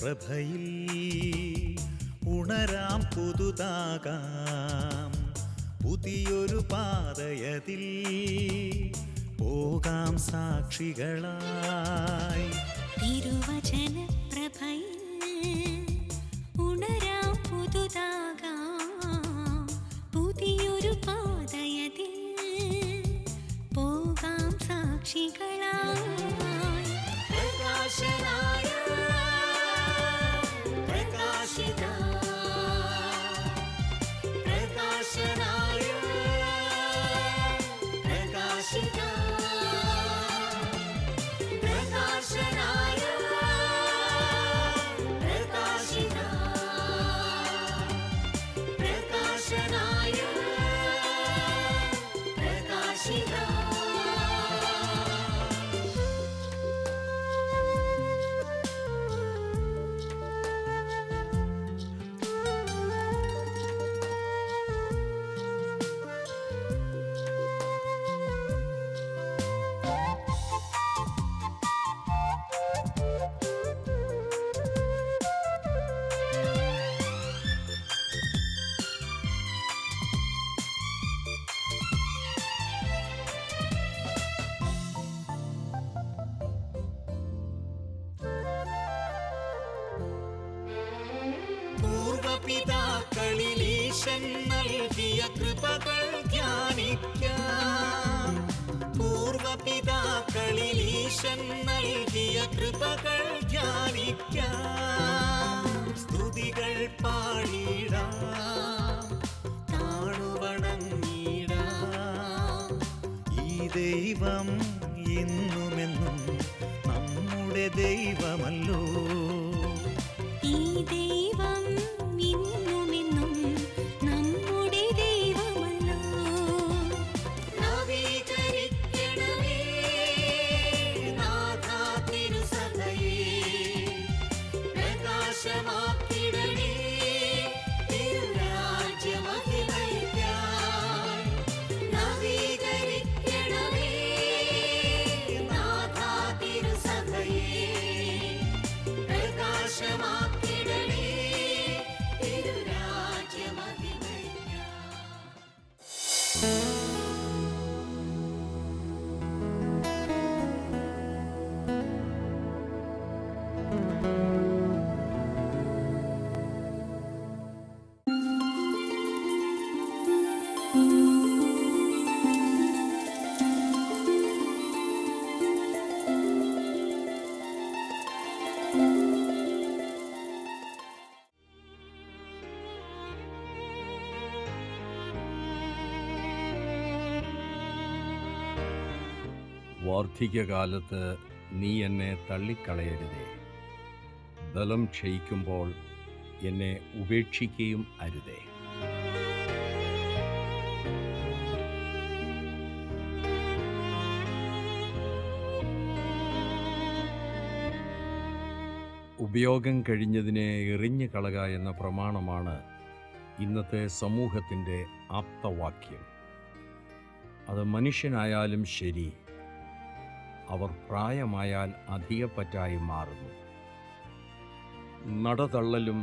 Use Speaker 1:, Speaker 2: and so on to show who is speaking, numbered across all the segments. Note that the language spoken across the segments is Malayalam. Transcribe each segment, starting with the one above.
Speaker 1: പ്രഭയിൽ ഉണരാം പുതുതാകാം പുതിയൊരു പാതയതിൽ പോകാം സാക്ഷികളായി.
Speaker 2: തിരുവചന പ്രഭയിൽ ഉണരാം പുതുതാകാം പുതിയൊരു പാതയതിൽ പോകാം സാക്ഷികളായി. പ്രകാശനായ പ്രകാശിത പ്രകാശനായ പ്രകാശിത പ്രകാശനായ പ്രകാശിത പ്രകാശനായ പ്രകാശിത. പൂർവപിതാക്കളിൽ ഈശൻ നൽകിയ കൃപകൾ ധ്യാനിക്കാം. പൂർവപിതാക്കളിൽ ഈശൻ നൽകിയ കൃപകൾ ധ്യാനിക്കാം. സ്തുതികൾ പാടിടാം താണുവണങ്ങിടാം. ഈ ദൈവം എന്നുമെന്നും നമ്മുടെ ദൈവമല്ലോ. ഈ ദൈവം ഇന്നുമെന്നും നമ്മുടെ ദൈവമല്ലോ. നവീകരിക്കണമേ നാഥാ തിരുസഭയെ, പ്രകാശമാക്കിടണേ തിരുരാജ്യമഹിമയ്ക്കായി. നവീകരിക്കണമേ നാഥാ തിരുസഭയെ, പ്രകാശമാക്കിടണേ തിരുരാജ്യമഹിമയ്ക്കായി.
Speaker 3: വാർദ്ധക്യകാലത്ത് നീ എന്നെ തള്ളിക്കളയരുതേ. ബലം ക്ഷയിക്കുമ്പോൾ എന്നെ ഉപേക്ഷിക്കുകയും അരുതേ. ഉപയോഗം കഴിഞ്ഞതിനെ എറിഞ്ഞു കളക എന്ന പ്രമാണമാണ് ഇന്നത്തെ സമൂഹത്തിൻ്റെ ആപ്തവാക്യം. അത് മനുഷ്യനായാലും ശരി, അവർ പ്രായമായാൽ അധികപ്പറ്റായി മാറുന്നു. നടതള്ളലും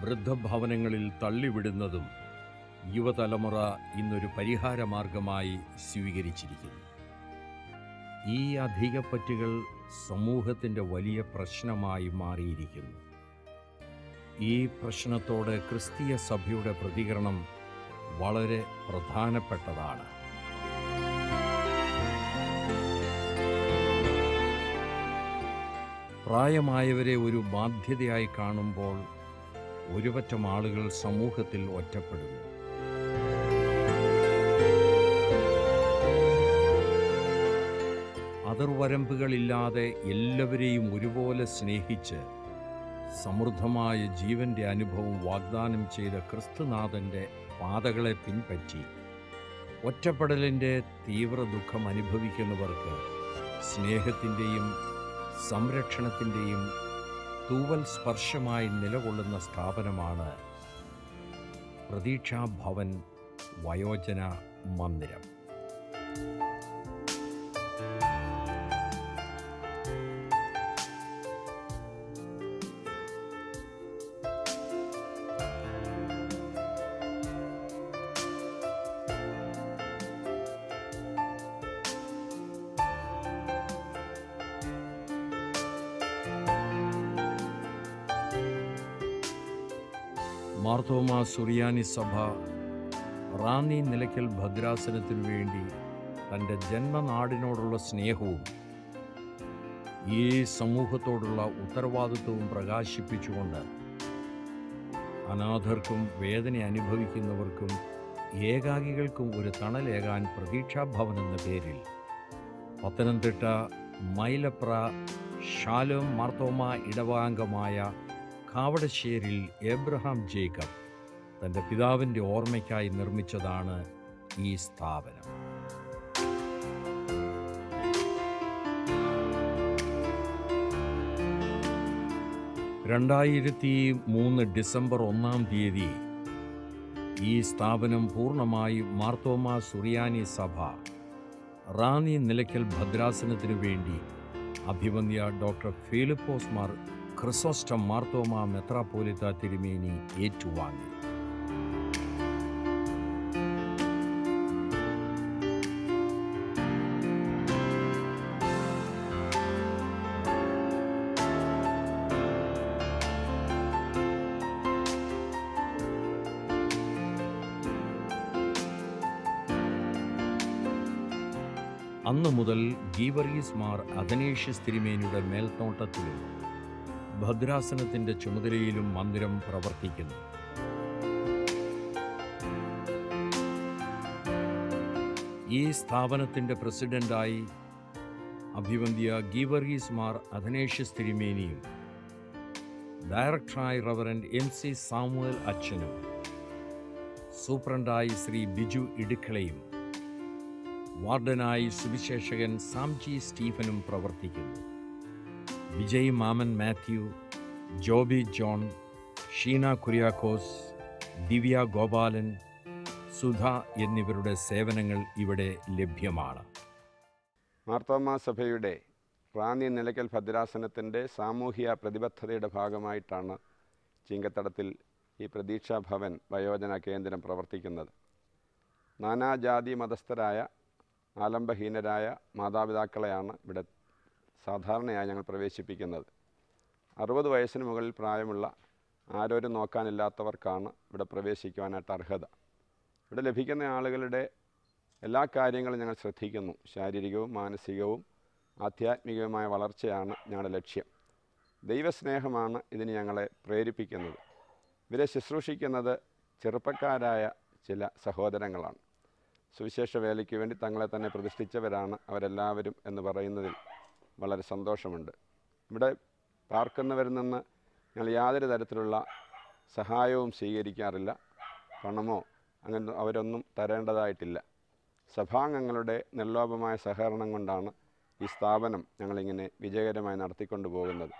Speaker 3: വൃദ്ധഭവനങ്ങളിൽ തള്ളിവിടുന്നതും യുവതലമുറ ഇന്നൊരു പരിഹാരമാർഗമായി സ്വീകരിച്ചിരിക്കുന്നു. ഈ അധികപ്പറ്റുകൾ സമൂഹത്തിൻ്റെ വലിയ പ്രശ്നമായി മാറിയിരിക്കുന്നു. ഈ പ്രശ്നത്തോട് ക്രിസ്തീയ സഭയുടെ പ്രതികരണം വളരെ പ്രധാനപ്പെട്ടതാണ്. പ്രായമായവരെ ഒരു ബാധ്യതയായി കാണുമ്പോൾ ഒരുപറ്റം ആളുകൾ സമൂഹത്തിൽ ഒറ്റപ്പെടുന്നു. അതിർവരമ്പുകളില്ലാതെ എല്ലാവരെയും ഒരുപോലെ സ്നേഹിച്ച് സമൃദ്ധമായ ജീവൻ്റെ അനുഭവം വാഗ്ദാനം ചെയ്ത ക്രിസ്തുനാഥൻ്റെ പാതകളെ പിൻപറ്റി ഒറ്റപ്പെടലിൻ്റെ തീവ്ര ദുഃഖം അനുഭവിക്കുന്നവർക്ക് സ്നേഹത്തിൻ്റെയും സംരക്ഷണത്തിൻ്റെയും തൂവൽ സ്പർശമായി നിലകൊള്ളുന്ന സ്ഥാപനമാണ് പ്രതീക്ഷാഭവൻ വയോജന മന്ദിരം. മാർത്തോമാ സുറിയാനി സഭ റാന്നി നിലയ്ക്കൽ ഭദ്രാസനത്തിനു വേണ്ടി തൻ്റെ ജന്മനാടിനോടുള്ള സ്നേഹവും ഈ സമൂഹത്തോടുള്ള ഉത്തരവാദിത്വവും പ്രകാശിപ്പിച്ചുകൊണ്ട് അനാഥർക്കും വേദന അനുഭവിക്കുന്നവർക്കും ഏകാകികൾക്കും ഒരു തണലേകാൻ പ്രതീക്ഷാഭവൻ എന്ന പേരിൽ പത്തനംതിട്ട മൈലപ്ര ഷാലോം മാർത്തോമ ഇടവാംഗമായ കാവടശ്ശേരിൽ എബ്രഹാം ജേക്കബ് തൻ്റെ പിതാവിൻ്റെ ഓർമ്മയ്ക്കായി നിർമ്മിച്ചതാണ് ഈ സ്ഥാപനം. ഡിസംബർ 1 ഈ സ്ഥാപനം പൂർണ്ണമായി മാർത്തോമാ സുറിയാനി സഭ റാന്നി നിലയ്ക്കൽ ഭദ്രാസനത്തിനു വേണ്ടി അഭിവന്ദ്യ ഡോക്ടർ ഫിലിപ്പോസ് മാർ ക്രിസോസ്റ്റം മാർത്തോമാ മെത്രാപ്പോലിത്ത തിരുമേനി ഏറ്റുവാങ്ങി. അന്നു മുതൽ ഗീവർഗീസ് മാർ അഥനേഷ്യസ് തിരുമേനിയുടെ മേൽനോട്ടത്തിലും ഭദ്രാസനത്തിൻ്റെ ചുമതലയിലും മന്ദിരം പ്രവർത്തിക്കുന്നു. ഈ സ്ഥാപനത്തിൻ്റെ പ്രസിഡന്റായി അഭിവന്ദ്യ ഗീവർഗീസ് മാർ അഥനേഷ്യസ് തിരുമേനിയും ഡയറക്ടറായി റവറൻഡ് MC സാമുവൽ അച്ഛനും സൂപ്രണ്ടായി ശ്രീ ബിജു ഇടുക്കളയും വാർഡനായി സുവിശേഷകൻ സാംജി സ്റ്റീഫനും പ്രവർത്തിക്കുന്നു. വിജയ് മാമൻ മാത്യു, ജോബി ജോൺ, ഷീന കുര്യാക്കോസ്, ദിവ്യ ഗോപാലൻ, സുധ എന്നിവരുടെ സേവനങ്ങൾ ഇവിടെ ലഭ്യമാണ്.
Speaker 4: മാർത്തോമാ സഭയുടെ റാന്നി നിലയ്ക്കൽ ഭദ്രാസനത്തിൻ്റെ സാമൂഹിക പ്രതിബദ്ധതയുടെ ഭാഗമായിട്ടാണ് ചീങ്കത്തടത്തിൽ ഈ പ്രതീക്ഷാ ഭവൻ വയോജന കേന്ദ്രം പ്രവർത്തിക്കുന്നത്. നാനാജാതി മതസ്ഥരായ ആലംബഹീനരായ മാതാപിതാക്കളെയാണ് ഇവിടെ സാധാരണയായി ഞങ്ങൾ പ്രവേശിപ്പിക്കുന്നത്. 60 വയസ്സിന് മുകളിൽ പ്രായമുള്ള ആരോരും നോക്കാനില്ലാത്തവർക്കാണ് ഇവിടെ പ്രവേശിക്കുവാനായിട്ട് അർഹത. ഇവിടെ ലഭിക്കുന്ന ആളുകളുടെ എല്ലാ കാര്യങ്ങളും ഞങ്ങൾ ശ്രദ്ധിക്കുന്നു. ശാരീരികവും മാനസികവും ആധ്യാത്മികവുമായ വളർച്ചയാണ് ഞങ്ങളുടെ ലക്ഷ്യം. ദൈവസ്നേഹമാണ് ഇതിന് ഞങ്ങളെ പ്രേരിപ്പിക്കുന്നത്. ഇവരെ ശുശ്രൂഷിക്കുന്നത് ചെറുപ്പക്കാരായ ചില സഹോദരങ്ങളാണ്. സുവിശേഷ വേലയ്ക്ക് വേണ്ടി തങ്ങളെ തന്നെ പ്രതിഷ്ഠിച്ചവരാണ് അവരെല്ലാവരും എന്ന് പറയുന്നതിൽ വളരെ സന്തോഷമുണ്ട്. ഇവിടെ പാർക്കുന്നവരിൽ നിന്ന് ഞങ്ങൾ യാതൊരു തരത്തിലുള്ള സഹായവും സ്വീകരിക്കാറില്ല. പണമോ അങ്ങനെ അവരൊന്നും തരേണ്ടതായിട്ടില്ല. സഭാംഗങ്ങളുടെ നിർലോഭമായ സഹകരണം കൊണ്ടാണ് ഈ സ്ഥാപനം ഞങ്ങളിങ്ങനെ വിജയകരമായി നടത്തിക്കൊണ്ടു പോകുന്നത്.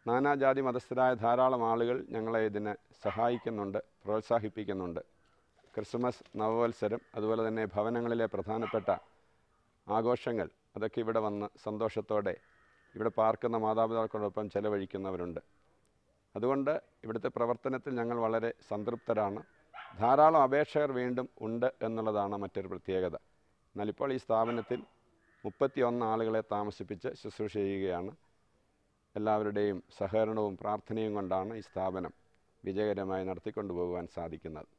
Speaker 4: നാനാജാതി മതസ്ഥരായ ധാരാളം ആളുകൾ ഞങ്ങളെ ഇതിന് സഹായിക്കുന്നുണ്ട്, പ്രോത്സാഹിപ്പിക്കുന്നുണ്ട്. ക്രിസ്മസ്, നവവത്സരം, അതുപോലെ തന്നെ ഭവനങ്ങളിലെ പ്രധാനപ്പെട്ട ആഘോഷങ്ങൾ അതൊക്കെ ഇവിടെ വന്ന് സന്തോഷത്തോടെ ഇവിടെ പാർക്കുന്ന മാതാപിതാക്കളോടൊപ്പം ചെലവഴിക്കുന്നവരുണ്ട്. അതുകൊണ്ട് ഇവിടുത്തെ പ്രവർത്തനത്തിൽ ഞങ്ങൾ വളരെ സംതൃപ്തരാണ്. ധാരാളം അപേക്ഷകർ വീണ്ടും ഉണ്ട് എന്നുള്ളതാണ് മറ്റൊരു പ്രത്യേകത. എന്നാലിപ്പോൾ ഈ സ്ഥാപനത്തിൽ 31 ആളുകളെ താമസിപ്പിച്ച് ശുശ്രൂഷ ചെയ്യുകയാണ്. എല്ലാവരുടെയും സഹകരണവും പ്രാർത്ഥനയും കൊണ്ടാണ് ഈ സ്ഥാപനം വിജയകരമായി നടത്തിക്കൊണ്ടു പോകുവാൻ സാധിക്കുന്നത്.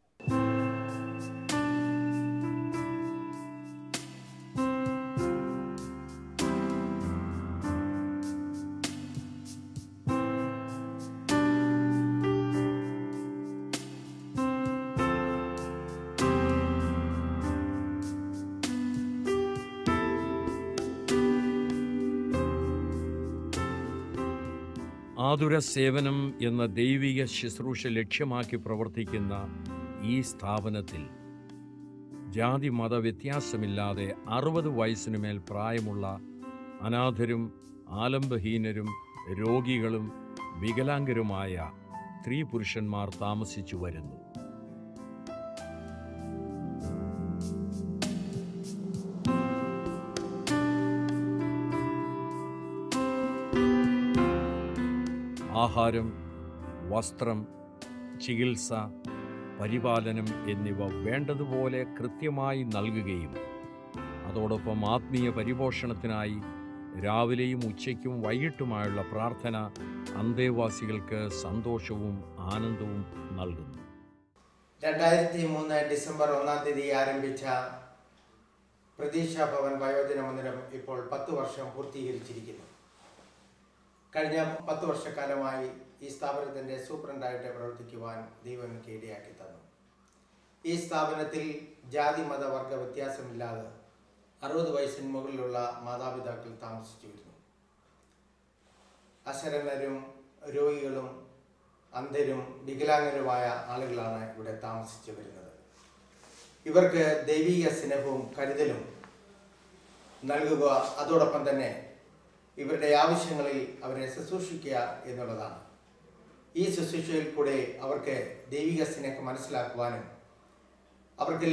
Speaker 3: ആതുര സേവനം എന്ന ദൈവിക ശുശ്രൂഷ ലക്ഷ്യമാക്കി പ്രവർത്തിക്കുന്ന ഈ സ്ഥാപനത്തിൽ ജാതി മത വ്യത്യാസമില്ലാതെ 60 വയസ്സിനുമേൽ പ്രായമുള്ള അനാഥരും ആലംബഹീനരും രോഗികളും വികലാംഗരുമായ സ്ത്രീ പുരുഷന്മാർ താമസിച്ചു വരുന്നു. ആഹാരം, വസ്ത്രം, ചികിത്സ, പരിപാലനം എന്നിവ വേണ്ടതുപോലെ കൃത്യമായി നൽകുകയും അതോടൊപ്പം ആത്മീയ പരിപോഷണത്തിനായി രാവിലെയും ഉച്ചയ്ക്കും വൈകിട്ടുമായുള്ള പ്രാർത്ഥന അന്തേവാസികൾക്ക് സന്തോഷവും ആനന്ദവും നൽകുന്നു.
Speaker 5: 2003 ഡിസംബർ 1 ആരംഭിച്ച പ്രതീക്ഷാ ഭവൻ വയോജന മന്ദിരം ഇപ്പോൾ 10 വർഷം പൂർത്തീകരിച്ചിരിക്കുന്നു. കഴിഞ്ഞ 10 വർഷക്കാലമായി ഈ സ്ഥാപനത്തിൻ്റെ സൂപ്രണ്ടായിട്ട് പ്രവർത്തിക്കുവാൻ ദൈവം എനിക്ക് ഇടയാക്കി തന്നു. ഈ സ്ഥാപനത്തിൽ ജാതി മത വർഗ വ്യത്യാസമില്ലാതെ 60 വയസ്സിന് മുകളിലുള്ള മാതാപിതാക്കൾ താമസിച്ചു വരുന്നു. അശരണരും രോഗികളും അന്ധരും വികലാംഗരുമായ ആളുകളാണ് ഇവിടെ താമസിച്ചു വരുന്നത്. ഇവർക്ക് ദൈവിക സ്നേഹവും കരുതലും നൽകുക, അതോടൊപ്പം തന്നെ ഇവരുടെ ആവശ്യങ്ങളിൽ അവരെ ശുശ്രൂഷിക്കുക എന്നുള്ളതാണ്. ഈ ശുശ്രൂഷയിൽ കൂടെ അവർക്ക് ദൈവിക സ്നേഹം മനസ്സിലാക്കുവാനും അവർക്ക്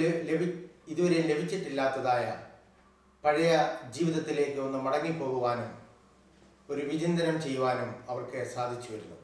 Speaker 5: ഇതുവരെ ലഭിച്ചിട്ടില്ലാത്തതായ പഴയ ജീവിതത്തിലേക്ക് ഒന്ന് മടങ്ങിപ്പോകുവാനും ഒരു വിചിന്തനം ചെയ്യുവാനും അവർക്ക് സാധിച്ചു വരുന്നു.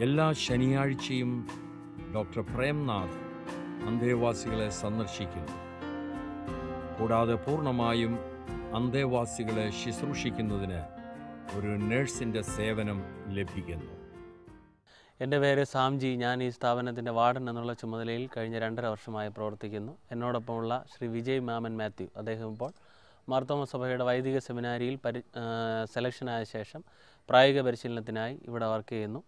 Speaker 3: എല്ലാ ശനിയാഴ്ചയും ഡോക്ടർ പ്രേംനാഥ് അന്തേവാസികളെ സന്ദർശിക്കുന്നു. കൂടാതെ പൂർണ്ണമായും അന്തേവാസികളെ ശുശ്രൂഷിക്കുന്നതിന് ഒരു നഴ്സിൻ്റെ സേവനം ലഭിക്കുന്നു.
Speaker 6: എൻ്റെ പേര് സാംജി. ഞാൻ ഈ സ്ഥാപനത്തിൻ്റെ വാർഡൻ എന്നുള്ള ചുമതലയിൽ കഴിഞ്ഞ 2.5 വർഷമായി പ്രവർത്തിക്കുന്നു. എന്നോടൊപ്പമുള്ള ശ്രീ വിജയ് മാമൻ മാത്യു, അദ്ദേഹം ഇപ്പോൾ മാർത്തോമ സഭയുടെ വൈദിക സെമിനാരിയിൽ സെലക്ഷനായ ശേഷം പ്രായോഗിക പരിശീലനത്തിനായി ഇവിടെ വർക്ക് ചെയ്യുന്നു.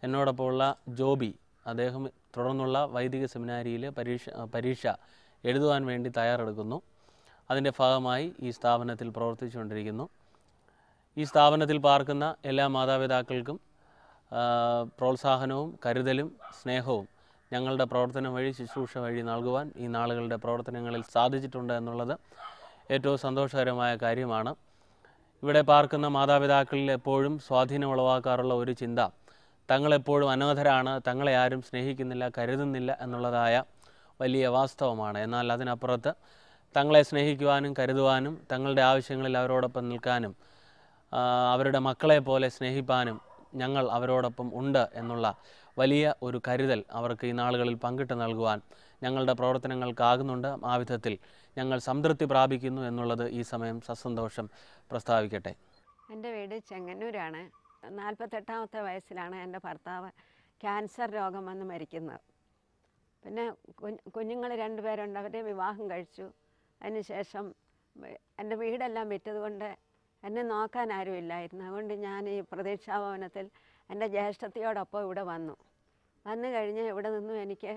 Speaker 6: എന്നോടൊപ്പമുള്ള ജോബി, അദ്ദേഹം തുടർന്നുള്ള വൈദിക സെമിനാരിയിൽ പരീക്ഷ എഴുതുവാൻ വേണ്ടി തയ്യാറെടുക്കുന്നു. അതിൻ്റെ ഭാഗമായി ഈ സ്ഥാപനത്തിൽ പ്രവർത്തിച്ചുകൊണ്ടിരിക്കുന്നു. ഈ സ്ഥാപനത്തിൽ പാർക്കുന്ന എല്ലാ മാതാപിതാക്കൾക്കും പ്രോത്സാഹനവും കരുതലും സ്നേഹവും ഞങ്ങളുടെ പ്രവർത്തനം വഴി, ശുശ്രൂഷ വഴി നൽകുവാൻ ഈ നാളുകളുടെ പ്രവർത്തനങ്ങളിൽ സാധിച്ചിട്ടുണ്ട് എന്നുള്ളത് ഏറ്റവും സന്തോഷകരമായ കാര്യമാണ്. ഇവിടെ പാർക്കുന്ന മാതാപിതാക്കളിൽ എപ്പോഴും സ്വാധീനം ഉളവാക്കാറുള്ള ഒരു ചിന്ത, തങ്ങളെപ്പോഴും അനാഥരാണ്, തങ്ങളെ ആരും സ്നേഹിക്കുന്നില്ല, കരുതുന്നില്ല എന്നുള്ളതായ വലിയ വാസ്തവമാണ്. എന്നാൽ അതിനപ്പുറത്ത് തങ്ങളെ സ്നേഹിക്കുവാനും കരുതുവാനും തങ്ങളുടെ ആവശ്യങ്ങളിൽ അവരോടൊപ്പം നിൽക്കാനും അവരുടെ മക്കളെ പോലെ സ്നേഹിപ്പാനും ഞങ്ങൾ അവരോടൊപ്പം ഉണ്ട് എന്നുള്ള വലിയ ഒരു കരുതൽ അവർക്ക് ഈ നാളുകളിൽ പങ്കിട്ട് നൽകുവാൻ ഞങ്ങളുടെ പ്രവർത്തനങ്ങൾക്കാകുന്നുണ്ട്. ആ വിധത്തിൽ ഞങ്ങൾ സംതൃപ്തി പ്രാപിക്കുന്നു എന്നുള്ളത് ഈ സമയം സസന്തോഷം പ്രസ്താവിക്കട്ടെ.
Speaker 7: എൻ്റെ വീട് ചെങ്ങന്നൂരാണ്. 48-ാമത്തെ വയസ്സിലാണ് എൻ്റെ ഭർത്താവ് ക്യാൻസർ രോഗം വന്ന് മരിക്കുന്നത്. പിന്നെ കുഞ്ഞുങ്ങൾ 2 പേരുണ്ട്, അവരെ വിവാഹം കഴിച്ചു. അതിനുശേഷം എൻ്റെ വീടെല്ലാം വിറ്റതുകൊണ്ട് എന്നെ നോക്കാൻ ആരുമില്ലായിരുന്നു. അതുകൊണ്ട് ഞാൻ ഈ പ്രതീക്ഷാഭവനത്തിൽ എൻ്റെ ജ്യേഷ്ഠത്തിയോടൊപ്പം ഇവിടെ വന്നു കഴിഞ്ഞ് ഇവിടെ നിന്നും എനിക്ക്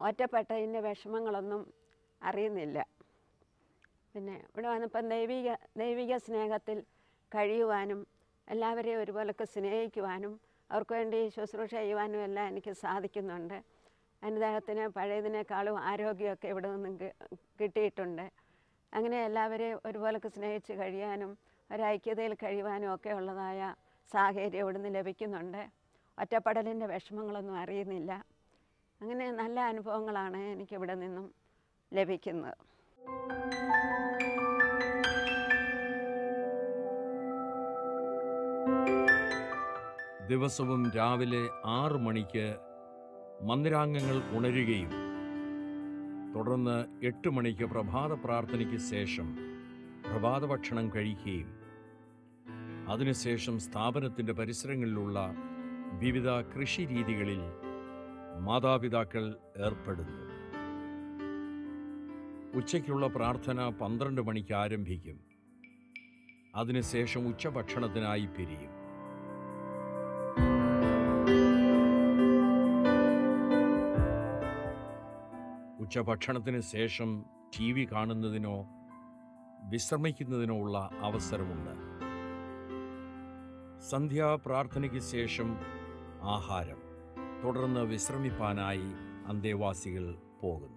Speaker 7: ഒറ്റപ്പെട്ടതിൻ്റെ വിഷമങ്ങളൊന്നും അറിയുന്നില്ല. പിന്നെ ഇവിടെ വന്നപ്പം ദൈവിക സ്നേഹത്തിൽ കഴിയുവാനും എല്ലാവരെയും ഒരുപോലൊക്കെ സ്നേഹിക്കുവാനും അവർക്ക് വേണ്ടി ശുശ്രൂഷ ചെയ്യുവാനും എല്ലാം എനിക്ക് സാധിക്കുന്നുണ്ട്. അനുദേഹത്തിന് പഴയതിനേക്കാളും ആരോഗ്യമൊക്കെ ഇവിടെ നിന്നും കിട്ടിയിട്ടുണ്ട്. അങ്ങനെ എല്ലാവരെയും ഒരുപോലൊക്കെ സ്നേഹിച്ച് കഴിയാനും ഒരൈക്യതയിൽ കഴിയുവാനും ഒക്കെ ഉള്ളതായ സാഹചര്യം ഇവിടുന്ന് ലഭിക്കുന്നുണ്ട്. ഒറ്റപ്പെടലിൻ്റെ വിഷമങ്ങളൊന്നും അറിയുന്നില്ല. അങ്ങനെ നല്ല അനുഭവങ്ങളാണ് എനിക്കിവിടെ നിന്നും ലഭിക്കുന്നത്.
Speaker 3: ദിവസവും രാവിലെ 6 മണിക്ക് മന്ദിരാംഗങ്ങൾ ഉണരുകയും തുടർന്ന് 8 മണിക്ക് പ്രഭാത പ്രാർത്ഥനയ്ക്ക് ശേഷം പ്രഭാത ഭക്ഷണം കഴിക്കുകയും അതിനുശേഷം സ്ഥാപനത്തിൻ്റെ പരിസരങ്ങളിലുള്ള വിവിധ കൃഷി രീതികളിൽ മാതാപിതാക്കൾ ഏർപ്പെടുന്നു. ഉച്ചയ്ക്കുള്ള പ്രാർത്ഥന 12 മണിക്ക് ആരംഭിക്കും. അതിനുശേഷം ഉച്ചഭക്ഷണത്തിനായി പിരിയും. ഉച്ചഭക്ഷണത്തിന് ശേഷം TV കാണുന്നതിനോ വിശ്രമിക്കുന്നതിനോ ഉള്ള അവസരമുണ്ട്. സന്ധ്യാപ്രാർത്ഥനയ്ക്ക് ശേഷം ആഹാരം, തുടർന്ന് വിശ്രമിപ്പാനായി അന്തേവാസികൾ പോകുന്നു.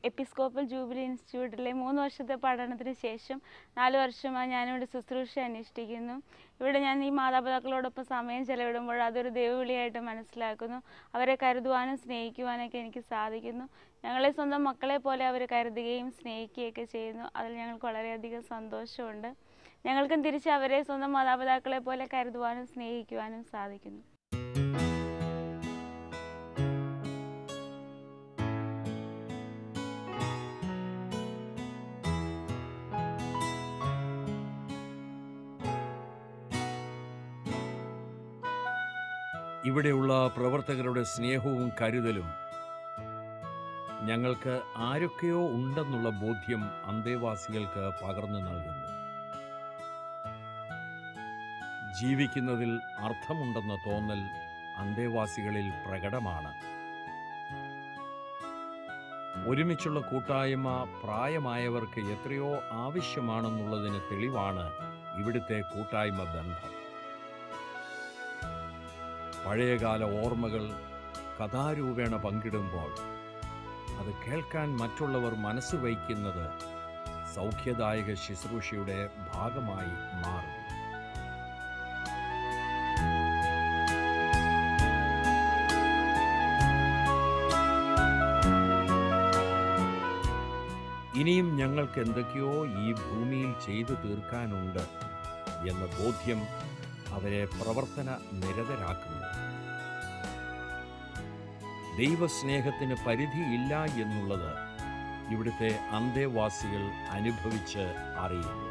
Speaker 8: എപ്പിസ്കോപ്പൽ ജൂബിലി ഇൻസ്റ്റിറ്റ്യൂട്ടിലെ 3 വർഷത്തെ പഠനത്തിന് ശേഷം 4 വർഷമായി ഞാനിവിടെ ശുശ്രൂഷ അനുഷ്ഠിക്കുന്നു. ഇവിടെ ഞാൻ ഈ മാതാപിതാക്കളോടൊപ്പം സമയം ചെലവിടുമ്പോൾ അതൊരു ദൈവവിളിയായിട്ട് മനസ്സിലാക്കുന്നു. അവരെ കരുതുവാനും സ്നേഹിക്കുവാനൊക്കെ എനിക്ക് സാധിക്കുന്നു. ഞങ്ങളെ സ്വന്തം മക്കളെ പോലെ അവർ കരുതുകയും സ്നേഹിക്കുകയൊക്കെ ചെയ്യുന്നു. അതിൽ ഞങ്ങൾക്ക് വളരെയധികം സന്തോഷമുണ്ട്. ഞങ്ങൾക്കും തിരിച്ച് അവരെ സ്വന്തം മാതാപിതാക്കളെ പോലെ കരുതുവാനും സ്നേഹിക്കുവാനും സാധിക്കുന്നു.
Speaker 3: ഇവിടെയുള്ള പ്രവർത്തകരുടെ സ്നേഹവും കരുതലും ഞങ്ങൾക്ക് ആരൊക്കെയോ ഉണ്ടെന്നുള്ള ബോധ്യം അന്തേവാസികൾക്ക് പകർന്നു നൽകുന്നു. ജീവിക്കുന്നതിൽ അർത്ഥമുണ്ടെന്ന തോന്നൽ അന്തേവാസികളിൽ പ്രകടമാണ്. ഒരുമിച്ചുള്ള കൂട്ടായ്മ പ്രായമായവർക്ക് എത്രയോ ആവശ്യമാണെന്നുള്ളതിന് തെളിവാണ് ഇവിടുത്തെ കൂട്ടായ്മ ബന്ധം. പഴയകാല ഓർമ്മകൾ കഥാരൂപേണ പങ്കിടുമ്പോൾ അത് കേൾക്കാൻ മറ്റുള്ളവർ മനസ്സ് വയ്ക്കുന്നത് സൗഖ്യദായക ശുശ്രൂഷയുടെ ഭാഗമായി മാറും. ഇനിയും ഞങ്ങൾക്ക് എന്തൊക്കെയോ ഈ ഭൂമിയിൽ ചെയ്തു തീർക്കാനുണ്ട് എന്ന ബോധ്യം അവരെ പ്രവർത്തന നിരതരാക്കുന്നു. ദൈവസ്നേഹത്തിന് പരിധിയില്ല എന്നുള്ളത് ഇവിടുത്തെ അന്തേവാസികൾ അനുഭവിച്ച് അറിയുന്നു.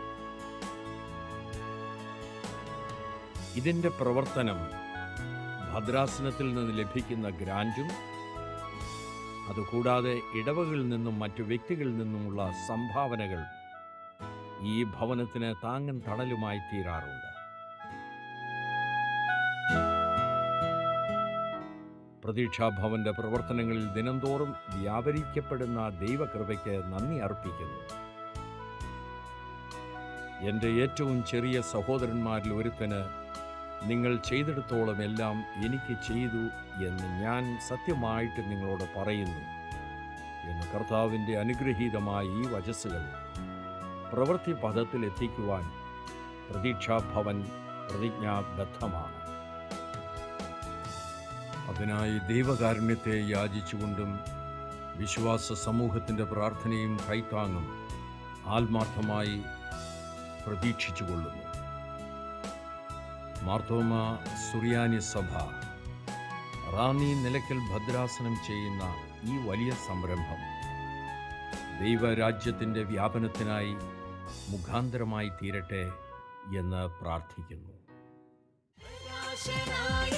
Speaker 3: ഇതിൻ്റെ പ്രവർത്തനം ഭദ്രാസനത്തിൽ നിന്ന് ലഭിക്കുന്ന ഗ്രാൻറ്റും അതുകൂടാതെ ഇടവകളിൽ നിന്നും മറ്റു വ്യക്തികളിൽ നിന്നുമുള്ള സംഭാവനകൾ ഈ ഭവനത്തിന് താങ്ങും തണലുമായി തീരാറുണ്ട്. പ്രതീക്ഷാഭവന്റെ പ്രവർത്തനങ്ങളിൽ ദിനംതോറും വ്യാപരിക്കപ്പെടുന്ന ദൈവകൃപയ്ക്ക് നന്ദി അർപ്പിക്കുന്നു. എൻ്റെ ഏറ്റവും ചെറിയ സഹോദരന്മാരിൽ ഒരുത്തന് നിങ്ങൾ ചെയ്തിടത്തോളം എല്ലാം എനിക്ക് ചെയ്തു എന്ന് ഞാൻ സത്യമായിട്ട് നിങ്ങളോട് പറയുന്നു എന്ന് കർത്താവിൻ്റെ അനുഗ്രഹീതമായ ഈ വചസ്സുകൾ പ്രവൃത്തി പദത്തിൽ എത്തിക്കുവാൻ പ്രതീക്ഷാഭവൻ പ്രതിജ്ഞാബദ്ധമാണ്. അതിനായി ദൈവകാരുണ്യത്തെ യാചിച്ചുകൊണ്ടും വിശ്വാസ സമൂഹത്തിൻ്റെ പ്രാർത്ഥനയും കൈത്താങ്ങും ആത്മാർത്ഥമായി പ്രതീക്ഷിച്ചുകൊള്ളുന്നു. മാർത്തോമ സുറിയാനി സഭ റാന്നി നിലയ്ക്കൽ ഭദ്രാസനം ചെയ്യുന്ന ഈ വലിയ സംരംഭം ദൈവരാജ്യത്തിൻ്റെ വ്യാപനത്തിനായി മുഖാന്തരമായി തീരട്ടെ എന്ന് പ്രാർത്ഥിക്കുന്നു.
Speaker 2: പ്രകാശനായ